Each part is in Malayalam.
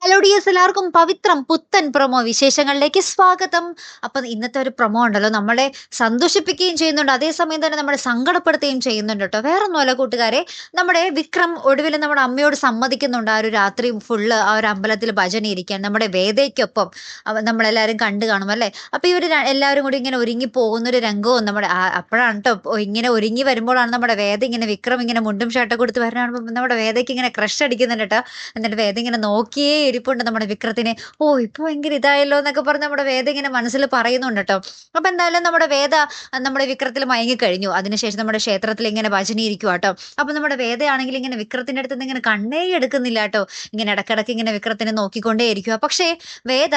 ഹലോ ഡിയേഴ്സ്, എല്ലാവർക്കും പവിത്രം പുത്തൻ പ്രൊമോ വിശേഷങ്ങളിലേക്ക് സ്വാഗതം. അപ്പം ഇന്നത്തെ ഒരു പ്രൊമോ ഉണ്ടല്ലോ, നമ്മളെ സന്തോഷിപ്പിക്കുകയും ചെയ്യുന്നുണ്ട്, അതേസമയം തന്നെ നമ്മളെ സങ്കടപ്പെടുത്തുകയും ചെയ്യുന്നുണ്ട് കേട്ടോ. വേറൊന്നുമല്ല കൂട്ടുകാരെ, നമ്മുടെ വിക്രം ഒടുവിൽ നമ്മുടെ അമ്മയോട് സമ്മതിക്കുന്നുണ്ട് ആ ഒരു രാത്രി ഫുള്ള് ആ ഒരു അമ്പലത്തിൽ ഭജന ഇരിക്കാൻ നമ്മുടെ വേദയ്ക്കൊപ്പം. നമ്മളെല്ലാവരും കണ്ടു കാണും അല്ലേ. അപ്പൊ ഇവർ എല്ലാവരും കൂടി ഇങ്ങനെ ഒരുങ്ങി പോകുന്നൊരു രംഗവും നമ്മുടെ അപ്പോഴാണ് കേട്ടോ, ഇങ്ങനെ ഒരുങ്ങി വരുമ്പോഴാണ് നമ്മുടെ വേദ ഇങ്ങനെ വിക്രം ഇങ്ങനെ മുണ്ടും ഷർട്ടൊക്കെ കൊടുത്ത് വരണ നമ്മുടെ വേദയ്ക്ക് ഇങ്ങനെ ക്രഷ് അടിക്കുന്നുണ്ട് കേട്ടോ. എന്നിട്ട് വേദ ഇങ്ങനെ നോക്കിയേ ഇരിപ്പുണ്ട് നമ്മുടെ വിക്രത്തിനെ. ഓ, ഇപ്പൊ ഭയങ്കര ഇതായല്ലോ എന്നൊക്കെ പറഞ്ഞ് നമ്മുടെ വേദ ഇങ്ങനെ മനസ്സിൽ പറയുന്നുണ്ട് കേട്ടോ. അപ്പൊ എന്തായാലും നമ്മുടെ വേദ നമ്മുടെ വിക്രത്തിൽ മയങ്ങിക്കഴിഞ്ഞു. അതിനുശേഷം നമ്മുടെ ക്ഷേത്രത്തിൽ ഇങ്ങനെ ഭജന ഇരിക്കുക കേട്ടോ. അപ്പൊ നമ്മുടെ വേദയാണെങ്കിൽ ഇങ്ങനെ വിക്രത്തിന്റെ അടുത്ത് നിന്ന് ഇങ്ങനെ കണ്ണേ എടുക്കുന്നില്ല കേട്ടോ. ഇങ്ങനെ ഇടക്കിടക്ക് ഇങ്ങനെ വിക്രത്തിനെ നോക്കിക്കൊണ്ടേ ഇരിക്കുക. പക്ഷേ വേദ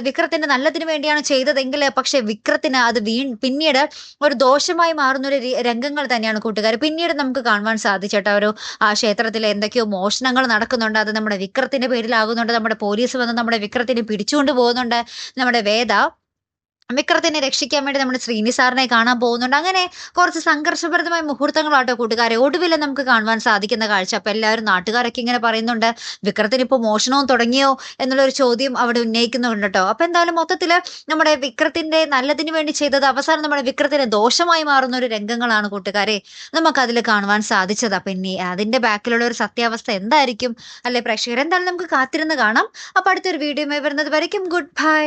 വിക്രത്തിന്റെ നല്ലതിന് വേണ്ടിയാണ് ചെയ്തതെങ്കിൽ പക്ഷെ വിക്രത്തിന് അത് പിന്നീട് ഒരു ദോഷമായി മാറുന്ന ഒരു രംഗങ്ങൾ തന്നെയാണ് കൂട്ടുകാർ പിന്നീട് നമുക്ക് കാണുവാൻ സാധിച്ചേട്ടോ. ഒരു ക്ഷേത്രത്തിൽ എന്തൊക്കെയോ മോഷണങ്ങൾ നടക്കുന്നുണ്ട്. അത് നമ്മുടെ വിക്രത്തിന്റെ പേരിലാകുന്നുണ്ട്. നമ്മുടെ പോലീസ് വന്ന് നമ്മുടെ വിക്രത്തിനെ പിടിച്ചുകൊണ്ട് പോകുന്നുണ്ട്. നമ്മുടെ വേദ വിക്രത്തിനെ രക്ഷിക്കാൻ വേണ്ടി നമ്മുടെ ശ്രീനി സാറിനെ കാണാൻ പോകുന്നുണ്ട്. അങ്ങനെ കുറച്ച് സംഘർഷഭരിതമായ മുഹൂർത്തങ്ങളാട്ടോ കൂട്ടുകാരെ ഒടുവിൽ നമുക്ക് കാണുവാൻ സാധിക്കുന്ന കാഴ്ച. അപ്പൊ എല്ലാവരും നാട്ടുകാരൊക്കെ ഇങ്ങനെ പറയുന്നുണ്ട്, വിക്രത്തിന് ഇപ്പോൾ മോഷണവും തുടങ്ങിയോ എന്നുള്ളൊരു ചോദ്യം അവിടെ ഉന്നയിക്കുന്നുണ്ട് കേട്ടോ. അപ്പൊ എന്തായാലും മൊത്തത്തില് നമ്മുടെ വിക്രത്തിന്റെ നല്ലതിന് വേണ്ടി ചെയ്തത് അവസാനം നമ്മുടെ വിക്രത്തിന് ദോഷമായി മാറുന്ന ഒരു രംഗങ്ങളാണ് കൂട്ടുകാരെ നമുക്ക് അതിൽ കാണുവാൻ സാധിച്ചത്. അപ്പൊ ഇനി അതിന്റെ ബാക്കിലുള്ള ഒരു സത്യാവസ്ഥ എന്തായിരിക്കും അല്ലെ പ്രേക്ഷകർ, എന്തായാലും നമുക്ക് കാത്തിരുന്ന് കാണാം. അപ്പൊ അടുത്തൊരു വീഡിയോ വരുന്നത് വരയ്ക്കും ഗുഡ് ബൈ.